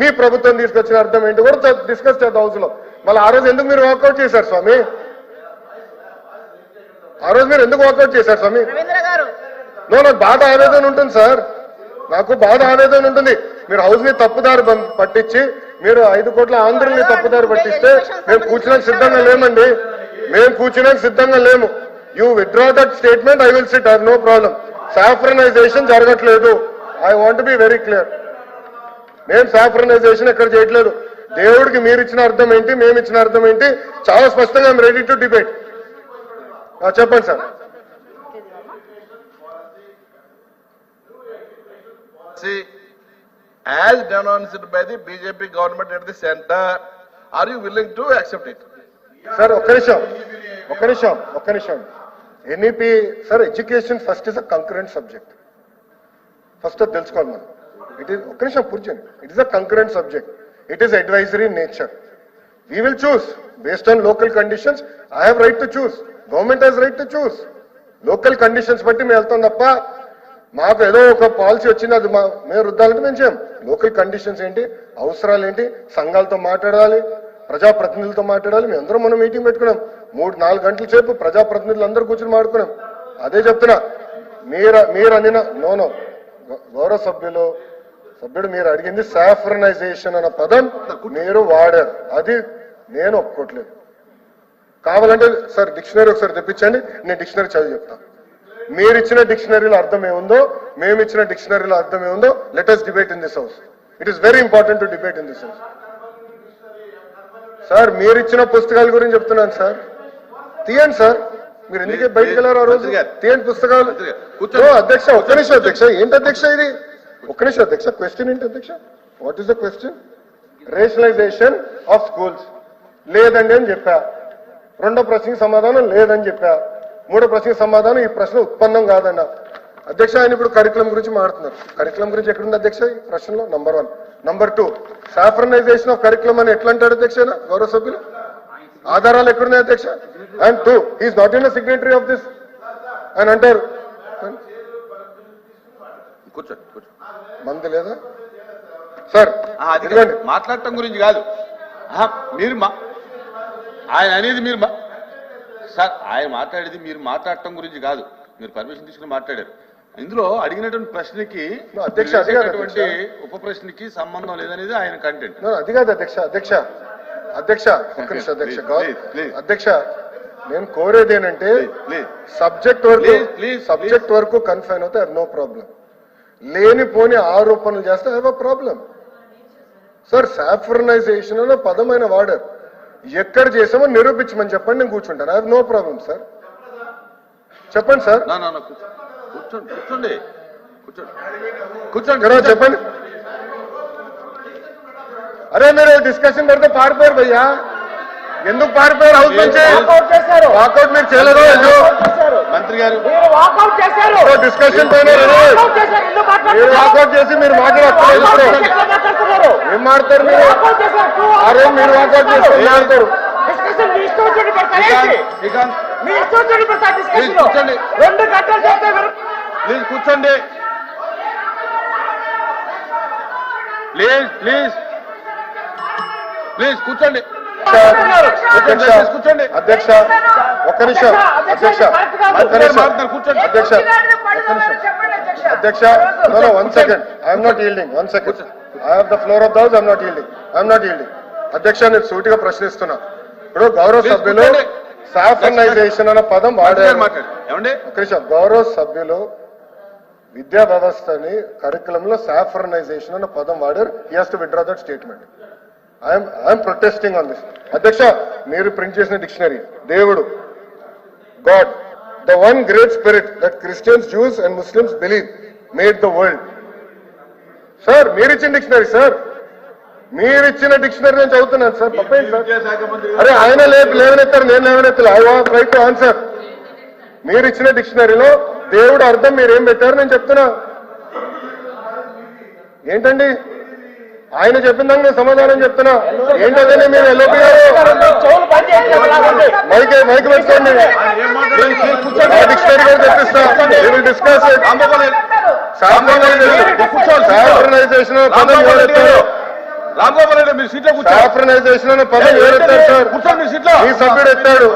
మీ ప్రభుత్వం తీసుకొచ్చిన అర్థం ఏంటి కూడా డిస్కస్ చేద్దాం హౌస్ లో. మళ్ళీ ఆ రోజు ఎందుకు మీరు వాకౌట్ చేశారు స్వామి? ఆ రోజు మీరు ఎందుకు వాకౌట్ చేశారు స్వామి? నాకు బాధ ఆవేదన ఉంటుంది సార్, నాకు బాధ ఆవేదన ఉంటుంది. మీరు హౌస్ ని తప్పుదారి పట్టించి మీరు 5 కోట్ల ఆంధ్రుల్ని తప్పుదారి పట్టిస్తే మేము కూర్చున్నాక సిద్ధంగా లేమండి, మేము కూర్చున్నాక సిద్ధంగా లేము. You withdraw that statement, I will sit, I have no problem. Saffronisation జరగట్లేదు, I want be very clear. మేము సాఫ్రనైజేషన్ ఎక్కడ చేయట్లేదు. దేవుడికి మీరు ఇచ్చిన అర్థం ఏంటి, మేము ఇచ్చిన అర్థం ఏంటి చాలా స్పష్టంగా ఐఎమ్ రెడీ టు డిబేట్. చెప్పండి sir. As denounced by the BJP government at the center, are you willing to accept it? Sir ఒక్క నిమిషం. NEP sir, education first is a concurrent subject. First అది తెలుసుకోవాలి మనం. ఇట్ ఈస్ ఒక్క నిమిషం కూర్చోండి. It is a concurrent subject. It is advisory in nature. We will choose based on local conditions. I have right to choose, government has right to choose. Local conditions బట్టి మేము వెళ్తాం తప్ప మాకు ఏదో ఒక పాలసీ వచ్చింది అది మేము రుద్దాలంటే మేము చేయం. లోకల్ కండిషన్స్ ఏంటి, అవసరాలు ఏంటి, సంఘాలతో మాట్లాడాలి, ప్రజాప్రతినిధులతో మాట్లాడాలి. మేము అందరం మనం మీటింగ్ పెట్టుకున్నాం, 3-4 గంటల సేపు ప్రజాప్రతినిధులు అందరూ కూర్చొని మాట్లాడుకున్నాం. అదే చెప్తున్నా, మీరు అనిన నో గౌరవ సభ్యుడు మీరు అడిగింది సాఫ్రనైజేషన్ అన్న పదం మీరు వాడారు, అది నేను ఒప్పుకోవట్లేదు. కావాలంటే సార్ డిక్షనరీ ఒకసారి తెప్పించండి, నేను డిక్షనరీ చదివి చెప్తాను. మీరు ఇచ్చిన డిక్షనరీలో అర్థం ఏముందో, మేము ఇచ్చిన డిక్షనరీలో అర్థం ఏముందో, let us debate in this house. It is very important to debate in this house. Sir మీరు ఇచ్చిన పుస్తకాల గురించి చెప్తున్నాను సార్, తీయండి సార్. మీరు ఎందుకే బయటకు వెళ్ళారు ఆ రోజు? తీయండి పుస్తకాలు. అధ్యక్ష ఒక్క నిమిషం అధ్యక్ష. ఏంటి అధ్యక్ష ఇది? ఒక్క నిమిషం అధ్యక్ష. క్వశ్చన్ ఏంటి అధ్యక్ష? What is the question? Rationalization of schools లేదండి అని చెప్పా. రెండో ప్రశ్నకి సమాధానం లేదని చెప్పా. మూడో ప్రశ్నకి సమాధానం ఈ ప్రశ్న ఉత్పన్నం కాదన్న. అధ్యక్ష ఆయన ఇప్పుడు కరికులం గురించి మాట్లాడుతున్నారు. కరికులం గురించి ఎక్కడుంది అధ్యక్ష ఈ ప్రశ్నలో? Number 1. Number 2, saffronization of curriculum అని ఎట్లా అంటాడు అధ్యక్ష గౌరవ సభ్యులు? ఆధారాలు ఎక్కడున్నాయి అధ్యక్ష? And 2, he is not in signatory of this అని అంటారు. మంది లేదా సార్? మాట్లాడటం గురించి కాదు మీరు ఆయన అనేది, మీరు సార్ ఆయన మాట్లాడేది మీరు మాట్లాడటం గురించి కాదు, మీరు పర్మిషన్ తీసుకుని మాట్లాడారు. ఇందులో అడిగినటువంటి ప్రశ్నకి అధ్యక్ష ఉప ప్రశ్నకి సంబంధం లేదనేది ఆయన కంటెంట్. అది కాదు అధ్యక్ష నేను కోరేది ఏంటంటే సబ్జెక్ట్ వరకు కన్ఫైన్ అవుతే నో ప్రాబ్లం. లేనిపోని ఆరోపణలు చేస్తే I have a problem. Sir saffronization అనే పదమైన వాడారు, ఎక్కడ చేసామో నిరూపించమని చెప్పండి, నేను కూర్చుంటాను. I have no problem sir. చెప్పండి సార్. కూర్చోండి చెప్పండి. అరే మీరు డిస్కషన్ పెడితే పారిపోయారు భయ్యా, ఎందుకు పారిపోయారు హౌస్ నుంచి? వాకౌట్ మీరు చేయలేదు మంత్రి గారు, డిస్కషన్ పైన మీరు వాకౌట్ చేసి మీరు మాట్లాడతారు. ఏం మాట్లాడతారు మీరు? అరే మీరు వాకౌట్ చేసి మాట్లాడతారు. ప్లీజ్ కూర్చోండి, ప్లీజ్ కూర్చోండి. కూర్చోండి అధ్యక్ష ఒక్క నిమిషం. అధ్యక్ష అధ్యక్ష 1 second. I'm not yielding. 1 second. I have the floor of the house. I'm not yielding. అధ్యక్ష నేను సూటిగా ప్రశ్నిస్తున్నా. ఇప్పుడు గౌరవ సభ్యులు సాఫ్రనైజేషన్ అన్న పదం వాడారు. ఒక నిమిషం. గౌరవ సభ్యులు విద్యా వ్యవస్థని కరికులంలో సాఫ్రనైజేషన్ అన్న పదం వాడారు. He has to withdraw that statement. I'm protesting on this. అధ్యక్ష మీరు ప్రింట్ చేసిన డిక్షనరీ దేవుడు God the one great spirit that Christians, juice and Muslims believe made the world. Sir మీరు ఇచ్చిన డిక్షనరీ సార్, మీరు ఇచ్చిన డిక్షనరీ నేను చదువుతున్నాను సార్. తప్పేంటి సార్? అరే ఆయన లేవనెత్తారు, నేను లేవనెత్తాను. I want right to answer. మీరు ఇచ్చిన డిక్షనరీలో దేవుడు అర్థం మీరేం పెట్టారు నేను చెప్తున్నా. ఏంటండి ఆయన చెప్పిన దానికి నేను సమాధానం చెప్తున్నా. ఏంటంటే మీరు ఎల్ఓపి గారు మైక్ పెట్టుకోండి. డిక్షనరీ కూడా తెప్పిస్తా. డిస్కస్ సాఫ్రనైజేషన్ పదం ఎవరెత్తారు? రామ్ గోపాల్ రెడ్డి మీరు సీట్లో కూర్చోండి. సాఫ్రనైజేషన్ అనే పదం ఎవరు ఎత్తారు సార్? కూర్చోండి మీ సీట్లో. మీ సభ్యుడు ఎత్తాడు.